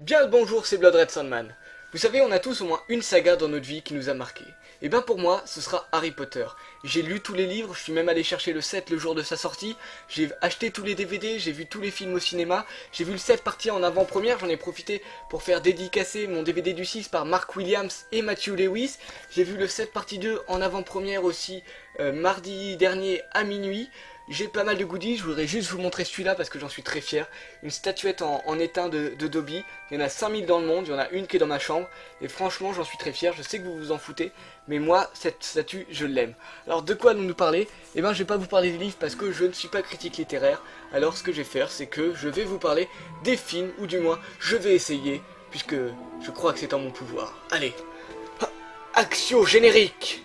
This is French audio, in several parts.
Bien le bonjour, c'est Blood Red Sandman. Vous savez, on a tous au moins une saga dans notre vie qui nous a marqué. Et bien pour moi, ce sera Harry Potter. J'ai lu tous les livres, je suis même allé chercher le 7 le jour de sa sortie, j'ai acheté tous les DVD, j'ai vu tous les films au cinéma, j'ai vu le 7 partir en avant-première, j'en ai profité pour faire dédicacer mon DVD du 6 par Mark Williams et Matthew Lewis. J'ai vu le 7 partie 2 en avant-première aussi mardi dernier à minuit. J'ai pas mal de goodies, je voudrais juste vous montrer celui-là parce que j'en suis très fier. Une statuette en étain de Dobby, il y en a 5000 dans le monde, il y en a une qui est dans ma chambre. Et franchement j'en suis très fier, je sais que vous vous en foutez, mais moi cette statue je l'aime. Alors de quoi nous parler? Eh ben je vais pas vous parler des livres parce que je ne suis pas critique littéraire. Alors ce que je vais faire c'est que je vais vous parler des films, ou du moins je vais essayer, puisque je crois que c'est en mon pouvoir. Allez, Axio générique.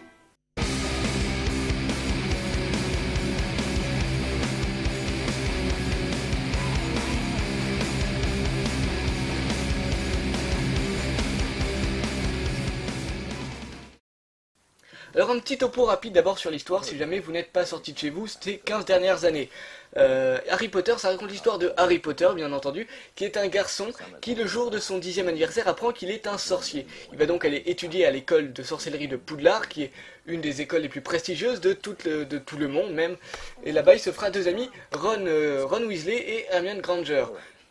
Alors un petit topo rapide d'abord sur l'histoire, si jamais vous n'êtes pas sorti de chez vous, ces 15 dernières années. Harry Potter, ça raconte l'histoire de Harry Potter, bien entendu, qui est un garçon qui, le jour de son 10e anniversaire, apprend qu'il est un sorcier. Il va donc aller étudier à l'école de sorcellerie de Poudlard, qui est une des écoles les plus prestigieuses de tout le monde même. Et là-bas, il se fera deux amis, Ron Weasley et Hermione Granger.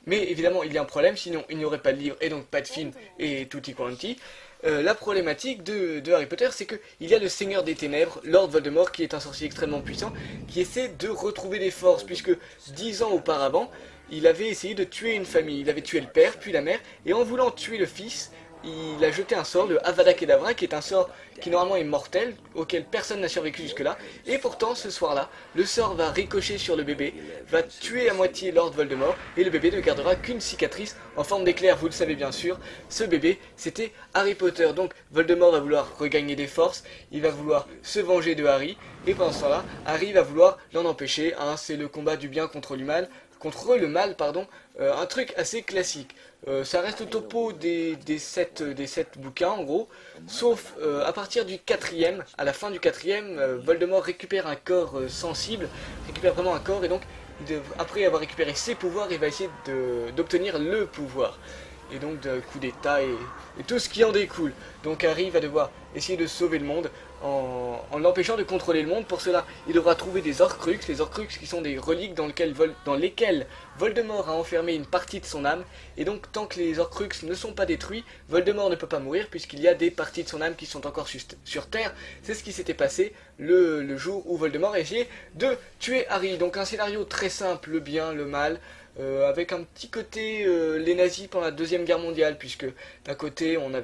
Mais évidemment, il y a un problème, sinon il n'y aurait pas de livre et donc pas de film et tutti quanti. La problématique de Harry Potter, c'est qu'il y a le Seigneur des Ténèbres, Lord Voldemort, qui est un sorcier extrêmement puissant, qui essaie de retrouver des forces, puisque 10 ans auparavant, il avait essayé de tuer une famille. Il avait tué le père, puis la mère, et en voulant tuer le fils, il a jeté un sort, le Avada Kedavra, qui est un sort qui normalement est mortel, auquel personne n'a survécu jusque-là, et pourtant ce soir-là, le sort va ricocher sur le bébé, va tuer à moitié Lord Voldemort, et le bébé ne gardera qu'une cicatrice en forme d'éclair, vous le savez bien sûr, ce bébé c'était Harry Potter, donc Voldemort va vouloir regagner des forces, il va vouloir se venger de Harry, et pendant ce temps-là, Harry va vouloir l'en empêcher, hein, c'est le combat du bien contre le mal, pardon, un truc assez classique. Ça reste au topo des sept bouquins en gros, sauf à partir du quatrième, à la fin du quatrième, Voldemort récupère un corps sensible, récupère vraiment un corps et donc après avoir récupéré ses pouvoirs, il va essayer d'obtenir le pouvoir. Et donc de coup d'état et tout ce qui en découle. Donc Harry va devoir essayer de sauver le monde en l'empêchant de contrôler le monde. Pour cela, il devra trouver des Horcruxes, les Horcruxes qui sont des reliques dans lesquelles Voldemort a enfermé une partie de son âme. Et donc tant que les Horcruxes ne sont pas détruits, Voldemort ne peut pas mourir puisqu'il y a des parties de son âme qui sont encore sur Terre. C'est ce qui s'était passé le jour où Voldemort a essayé de tuer Harry. Donc un scénario très simple, le bien, le mal. Avec un petit côté les nazis pendant la deuxième guerre mondiale, puisque d'un côté on a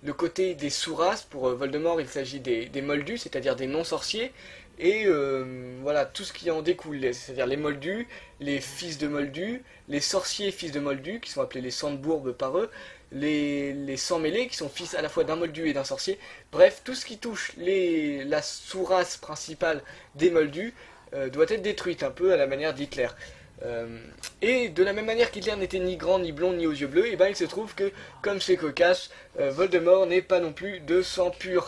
le côté des sous-races. Pour Voldemort il s'agit des moldus, c'est-à-dire des non-sorciers, et voilà tout ce qui en découle, c'est-à-dire les moldus, les fils de moldus, les sorciers fils de moldus qui sont appelés les Sandbourbes par eux, les sans-mêlés qui sont fils à la fois d'un moldu et d'un sorcier. Bref, tout ce qui touche la sous-race principale des moldus doit être détruite, un peu à la manière d'Hitler. Et de la même manière qu'Hitler n'était ni grand, ni blond, ni aux yeux bleus, et ben il se trouve que, comme c'est cocasse, Voldemort n'est pas non plus de sang pur.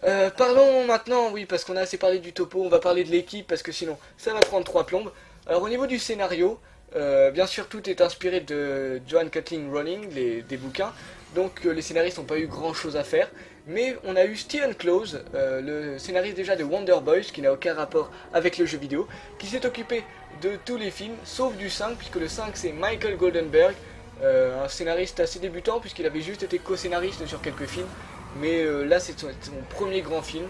Parlons maintenant, oui, parce qu'on a assez parlé du topo, on va parler de l'équipe, parce que sinon ça va prendre trois plombes. Alors au niveau du scénario, bien sûr tout est inspiré de Joanne Kathleen Rowling, des bouquins, donc les scénaristes n'ont pas eu grand chose à faire. Mais on a eu Stephen Close, le scénariste déjà de Wonder Boys, qui n'a aucun rapport avec le jeu vidéo, qui s'est occupé de tous les films, sauf du 5, puisque le 5 c'est Michael Goldenberg, un scénariste assez débutant, puisqu'il avait juste été co-scénariste sur quelques films, mais là c'est son premier grand film,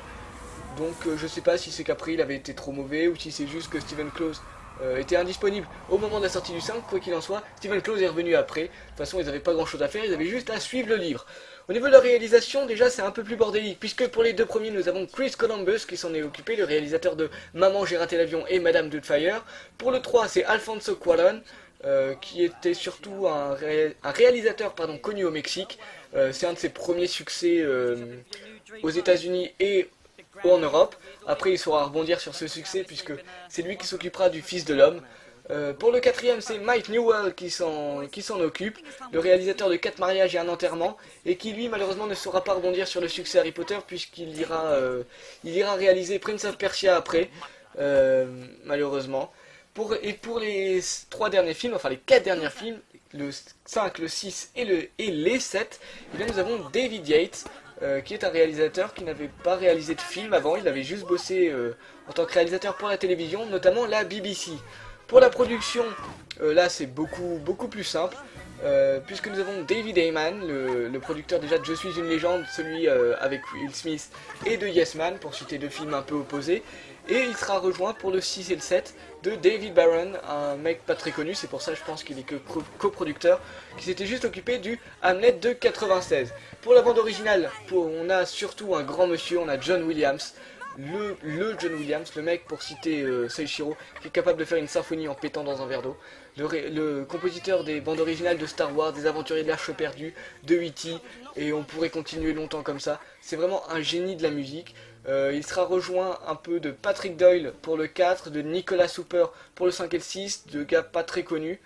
donc je sais pas si c'est qu'après il avait été trop mauvais, ou si c'est juste que Stephen Close était indisponible au moment de la sortie du 5, quoi qu'il en soit, Stephen Close est revenu après, de toute façon ils n'avaient pas grand chose à faire, ils avaient juste à suivre le livre. Au niveau de la réalisation, déjà c'est un peu plus bordélique, puisque pour les deux premiers nous avons Chris Columbus qui s'en est occupé, le réalisateur de Maman j'ai raté l'avion et Madame Doubtfire. Pour le 3 c'est Alfonso Cuarón, qui était surtout un réalisateur connu au Mexique. C'est un de ses premiers succès aux États-Unis et en Europe. Après il saura rebondir sur ce succès puisque c'est lui qui s'occupera du Fils de l'Homme. Pour le quatrième, c'est Mike Newell qui s'en occupe, le réalisateur de 4 mariages et un enterrement, et qui lui malheureusement ne saura pas rebondir sur le succès Harry Potter puisqu'il ira réaliser Prince of Persia après, malheureusement. Et pour les 3 derniers films, enfin les 4 derniers films, le 5, le 6 et les 7, eh bien, nous avons David Yates, qui est un réalisateur qui n'avait pas réalisé de film avant, il avait juste bossé en tant que réalisateur pour la télévision, notamment la BBC. Pour la production, là c'est beaucoup plus simple, puisque nous avons David Heyman, le producteur déjà de Je suis une légende, celui avec Will Smith et de Yes Man, pour citer 2 films un peu opposés, et il sera rejoint pour le 6 et le 7 de David Barron, un mec pas très connu, c'est pour ça je pense qu'il est que coproducteur, qui s'était juste occupé du Hamlet de 96. Pour la bande originale, on a surtout un grand monsieur, on a John Williams, le John Williams, le mec pour citer Seishiro, qui est capable de faire une symphonie en pétant dans un verre d'eau, le compositeur des bandes originales de Star Wars, des Aventuriers de l'Arche perdue, de E.T., et on pourrait continuer longtemps comme ça. C'est vraiment un génie de la musique. Il sera rejoint un peu de Patrick Doyle pour le 4, de Nicolas Hooper pour le 5 et le 6, de gars pas très connus.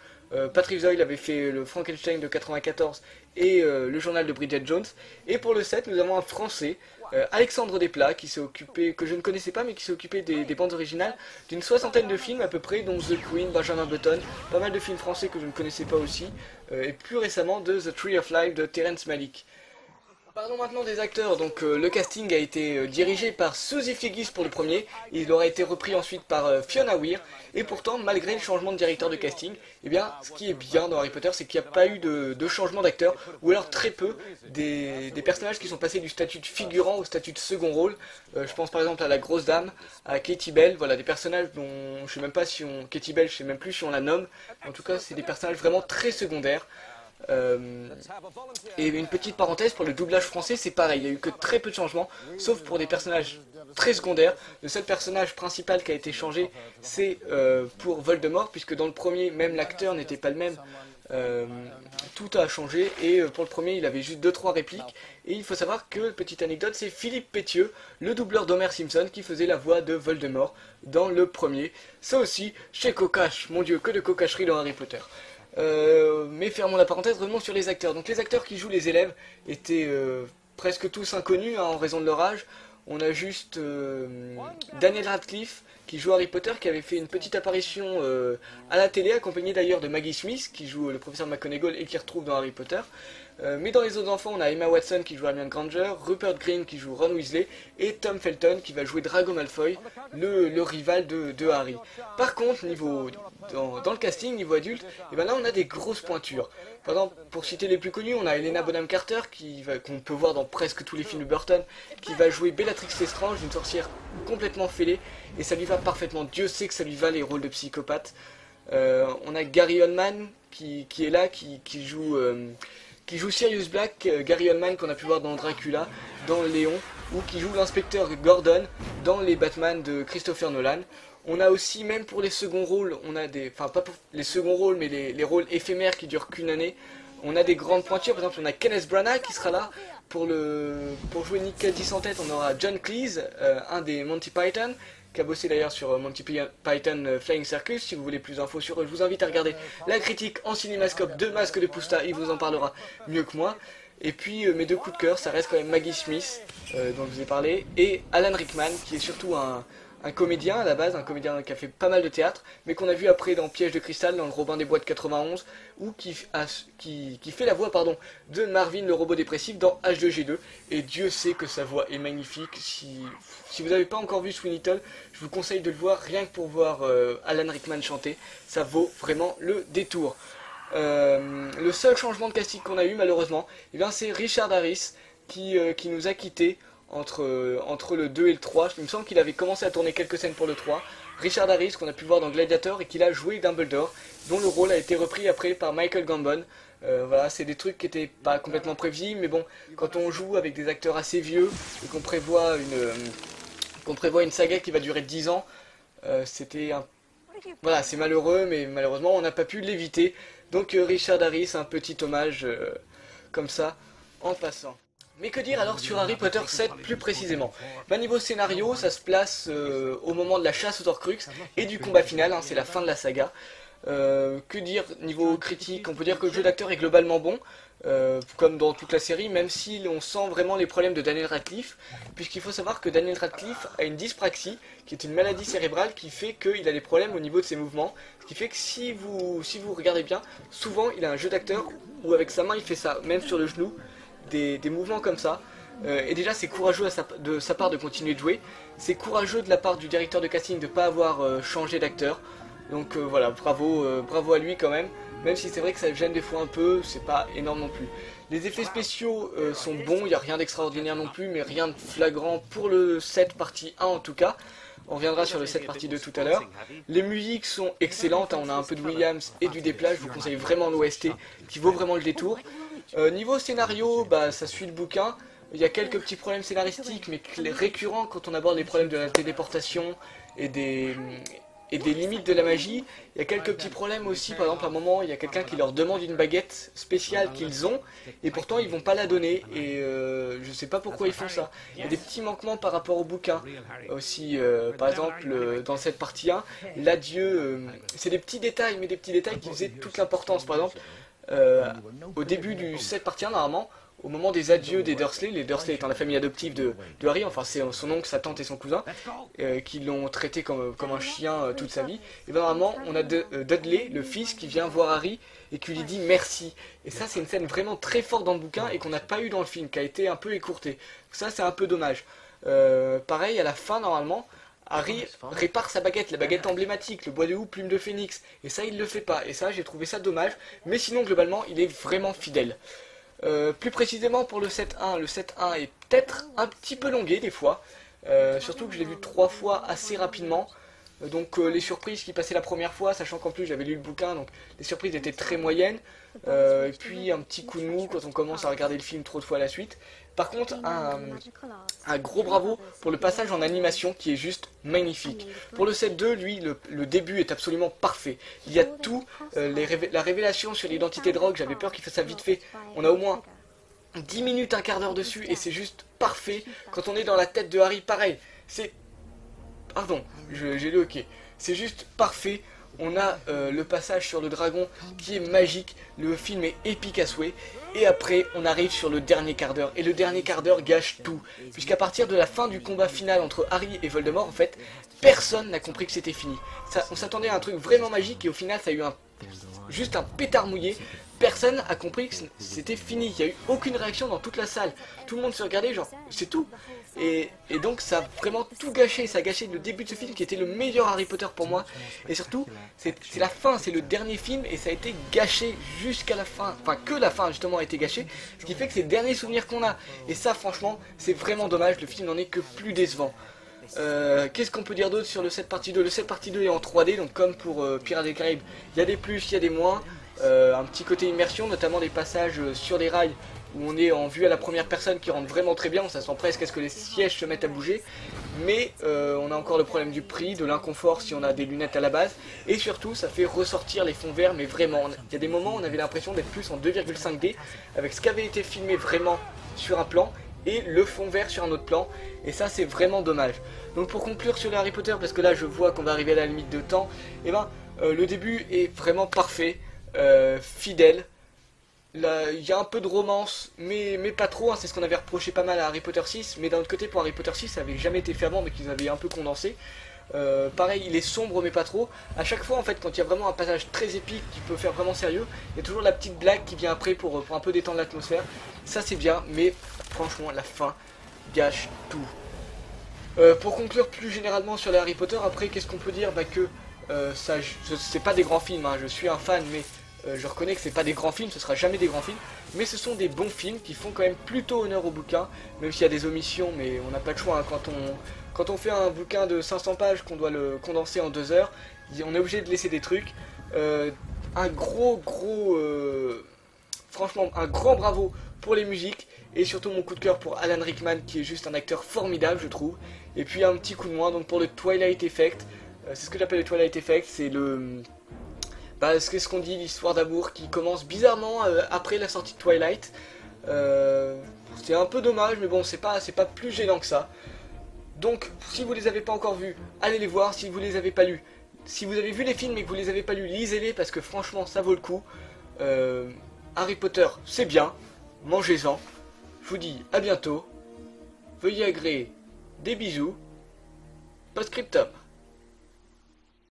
Patrick Doyle avait fait le Frankenstein de 94 et le journal de Bridget Jones. Et pour le 7, nous avons un Français, Alexandre Desplat, qui s'est occupé, que je ne connaissais pas, mais qui s'est occupé des bandes originales d'une 60aine de films à peu près, dont The Queen, Benjamin Button, pas mal de films français que je ne connaissais pas aussi, et plus récemment de The Tree of Life de Terrence Malick. Parlons maintenant des acteurs. Donc le casting a été dirigé par Suzy Figgis pour le premier, il aura été repris ensuite par Fiona Weir, et pourtant malgré le changement de directeur de casting, eh bien ce qui est bien dans Harry Potter, c'est qu'il n'y a pas eu de changement d'acteur, ou alors très peu, des personnages qui sont passés du statut de figurant au statut de second rôle. Je pense par exemple à la grosse dame, à Katie Bell, voilà des personnages dont je sais même pas si on... Katie Bell, je sais même plus si on la nomme, en tout cas c'est des personnages vraiment très secondaires. Et une petite parenthèse pour le doublage français, c'est pareil, il n'y a eu que très peu de changements, sauf pour des personnages très secondaires. Le seul personnage principal qui a été changé, c'est pour Voldemort, puisque dans le premier, même l'acteur n'était pas le même. Tout a changé, et pour le premier, il avait juste 2-3 répliques. Et il faut savoir que, petite anecdote, c'est Philippe Pétieux, le doubleur d'Homer Simpson, qui faisait la voix de Voldemort dans le premier. Ça aussi, chez Cocache, mon dieu, que de cocacherie dans Harry Potter. Mais fermons la parenthèse, revenons sur les acteurs. Donc les acteurs qui jouent les élèves étaient presque tous inconnus en raison de leur âge. On a juste Daniel Radcliffe qui joue Harry Potter, qui avait fait une petite apparition à la télé, accompagné d'ailleurs de Maggie Smith qui joue le professeur McGonagall et qui retrouve dans Harry Potter. Mais dans les autres enfants, on a Emma Watson qui joue Hermione Granger, Rupert Grint qui joue Ron Weasley et Tom Felton qui va jouer Drago Malfoy, le rival de Harry. Par contre, dans le casting, niveau adulte, et ben là on a des grosses pointures. Par exemple, pour citer les plus connus, on a Helena Bonham Carter, qu'on peut voir dans presque tous les films de Burton, qui va jouer Bellatrix Lestrange, une sorcière complètement fêlée, et ça lui va parfaitement. Dieu sait que ça lui va les rôles de psychopathe. On a Gary Oldman qui est là, qui joue Sirius Black, Gary Oldman qu'on a pu voir dans Dracula, dans Léon, ou qui joue l'inspecteur Gordon dans les Batman de Christopher Nolan. On a aussi, même pour les seconds rôles, on a des, enfin pas pour les seconds rôles, mais les rôles éphémères qui durent qu'une année, on a des grandes pointures. Par exemple, on a Kenneth Branagh qui sera là pour jouer Nick Cadiz en tête. On aura John Cleese, un des Monty Python, qui a bossé d'ailleurs sur Monty Python Flying Circus. Si vous voulez plus d'infos sur eux, je vous invite à regarder la critique en cinémascope de Masque de Pousta, il vous en parlera mieux que moi. Et puis mes deux coups de cœur, ça reste quand même Maggie Smith, dont je vous ai parlé, et Alan Rickman, qui est surtout un comédien à la base, un comédien qui a fait pas mal de théâtre, mais qu'on a vu après dans Piège de cristal, dans le Robin des Bois de 91, ou qui fait la voix de Marvin le robot dépressif dans H2G2, et Dieu sait que sa voix est magnifique. Si vous n'avez pas encore vu Sweeney Todd, je vous conseille de le voir, rien que pour voir Alan Rickman chanter, ça vaut vraiment le détour. Le seul changement de casting qu'on a eu malheureusement, eh bien, c'est Richard Harris qui nous a quittés entre le 2 et le 3. Il me semble qu'il avait commencé à tourner quelques scènes pour le 3. Richard Harris qu'on a pu voir dans Gladiator et qu'il a joué Dumbledore, dont le rôle a été repris après par Michael Gambon. Voilà, c'est des trucs qui n'étaient pas complètement prévisibles, mais bon, quand on joue avec des acteurs assez vieux et qu'on prévoit une saga qui va durer 10 ans, voilà, c'est malheureux, mais malheureusement on n'a pas pu l'éviter. Donc Richard Harris, un petit hommage comme ça, en passant. Mais que dire alors sur Harry Potter 7 plus précisément? Niveau scénario, ça se place au moment de la chasse aux Horcruxes et du combat final, hein, c'est la fin de la saga. Que dire niveau critique? On peut dire que le jeu d'acteur est globalement bon, comme dans toute la série, même si on sent vraiment les problèmes de Daniel Radcliffe, puisqu'il faut savoir que Daniel Radcliffe a une dyspraxie, qui est une maladie cérébrale qui fait qu'il a des problèmes au niveau de ses mouvements, ce qui fait que si vous regardez bien, souvent il a un jeu d'acteur où avec sa main il fait ça, même sur le genou, des mouvements comme ça. Et déjà c'est courageux de sa part de continuer de jouer, c'est courageux de la part du directeur de casting de ne pas avoir changé d'acteur. Donc voilà, bravo à lui quand même. Même si c'est vrai que ça gêne des fois un peu, c'est pas énorme non plus. Les effets spéciaux sont bons, il n'y a rien d'extraordinaire non plus, mais rien de flagrant pour le 7 partie 1 en tout cas. On reviendra sur le 7 partie 2 tout à l'heure. Les musiques sont excellentes, hein, on a un peu de Williams et du Desplat, je vous conseille vraiment l'OST qui vaut vraiment le détour. Niveau scénario, bah, ça suit le bouquin. Il y a quelques petits problèmes scénaristiques, mais récurrents quand on aborde les problèmes de la téléportation et des limites de la magie. Il y a quelques petits problèmes aussi, par exemple à un moment il y a quelqu'un qui leur demande une baguette spéciale qu'ils ont et pourtant ils vont pas la donner et je sais pas pourquoi ils font ça. Il y a des petits manquements par rapport au bouquin aussi, par exemple dans cette partie 1, l'adieu, c'est des petits détails mais des petits détails qui faisaient toute l'importance. Par exemple au début du 7 partie 1 normalement, au moment des adieux des Dursley, les Dursley étant la famille adoptive de Harry, enfin c'est son oncle, sa tante et son cousin, qui l'ont traité comme un chien toute sa vie, et bien normalement on a Dudley, le fils, qui vient voir Harry et qui lui dit merci. Et ça c'est une scène vraiment très forte dans le bouquin et qu'on n'a pas eu dans le film, qui a été un peu écourtée. Ça c'est un peu dommage. Pareil, à la fin normalement, Harry répare sa baguette, la baguette emblématique, le bois de houx, plume de phénix, et ça il le fait pas, et ça j'ai trouvé ça dommage, mais sinon globalement il est vraiment fidèle. Plus précisément pour le 7.1, le 7.1 est peut-être un petit peu longué des fois, surtout que je l'ai vu 3 fois assez rapidement, donc les surprises qui passaient la première fois, sachant qu'en plus j'avais lu le bouquin, donc les surprises étaient très moyennes, et puis un petit coup de mou quand on commence à regarder le film trop de fois à la suite. Par contre, un gros bravo pour le passage en animation qui est juste magnifique. Pour le 7.2, lui, le début est absolument parfait. Il y a tout, la révélation sur l'identité de Rogue, j'avais peur qu'il fasse ça vite fait. On a au moins 10 minutes, un quart d'heure dessus et c'est juste parfait. Quand on est dans la tête de Harry, pareil, c'est... Pardon, j'ai le hockey. C'est juste parfait. On a le passage sur le dragon qui est magique, le film est épique à souhait, et après on arrive sur le dernier quart d'heure, et le dernier quart d'heure gâche tout, puisqu'à partir de la fin du combat final entre Harry et Voldemort, en fait, personne n'a compris que c'était fini. On s'attendait à un truc vraiment magique, et au final ça a eu juste un pétard mouillé. Personne a compris que c'était fini, il n'y a eu aucune réaction dans toute la salle, tout le monde se regardait genre, c'est tout. Et donc ça a vraiment tout gâché, ça a gâché le début de ce film qui était le meilleur Harry Potter pour moi. Et surtout, c'est la fin, c'est le dernier film et ça a été gâché jusqu'à la fin. Enfin que la fin justement a été gâchée, ce qui fait que c'est le dernier souvenir qu'on a. Et ça franchement, c'est vraiment dommage, le film n'en est que plus décevant. Qu'est-ce qu'on peut dire d'autre sur le 7 partie 2? Le 7 partie 2 est en 3D, donc comme pour Pirates des Caraïbes, il y a des plus, il y a des moins. Un petit côté immersion, notamment des passages sur des rails où on est en vue à la première personne qui rentre vraiment très bien, on s'attend presque à ce que les sièges se mettent à bouger, mais on a encore le problème du prix, de l'inconfort si on a des lunettes à la base, et surtout ça fait ressortir les fonds verts, mais vraiment, il y a des moments où on avait l'impression d'être plus en 2,5D, avec ce qui avait été filmé vraiment sur un plan, et le fond vert sur un autre plan, et ça c'est vraiment dommage. Donc pour conclure sur les Harry Potter, parce que là je vois qu'on va arriver à la limite de temps, et ben le début est vraiment parfait, fidèle. Là, il y a un peu de romance, mais pas trop, hein, c'est ce qu'on avait reproché pas mal à Harry Potter 6, mais d'un autre côté pour Harry Potter 6 ça avait jamais été fait avant, mais qu'ils avaient un peu condensé. Pareil, il est sombre mais pas trop. À chaque fois en fait, quand il y a vraiment un passage très épique qui peut faire vraiment sérieux, il y a toujours la petite blague qui vient après pour un peu détendre l'atmosphère. Ça c'est bien, mais franchement la fin gâche tout. Pour conclure plus généralement sur les Harry Potter, après qu'est-ce qu'on peut dire? Bah que c'est pas des grands films, hein, je suis un fan, mais je reconnais que c'est pas des grands films, ce sera jamais des grands films, mais ce sont des bons films qui font quand même plutôt honneur au bouquin, même s'il y a des omissions, mais on n'a pas de choix, hein, quand on fait un bouquin de 500 pages qu'on doit le condenser en 2 heures, on est obligé de laisser des trucs. Franchement, un grand bravo pour les musiques, et surtout mon coup de cœur pour Alan Rickman, qui est juste un acteur formidable, je trouve. Et puis un petit coup de moins, donc pour le Twilight Effect, c'est ce que j'appelle le Twilight Effect, c'est le... Bah, c'est ce qu'on dit, l'histoire d'amour qui commence bizarrement après la sortie de Twilight. C'est un peu dommage, mais bon, c'est pas plus gênant que ça. Donc, si vous les avez pas encore vus, allez les voir. Si vous les avez pas lus, Si vous avez vu les films et que vous les avez pas lus, lisez-les parce que franchement ça vaut le coup. Harry Potter, c'est bien, mangez-en. Je vous dis à bientôt. Veuillez agréer des bisous. Post-scriptum.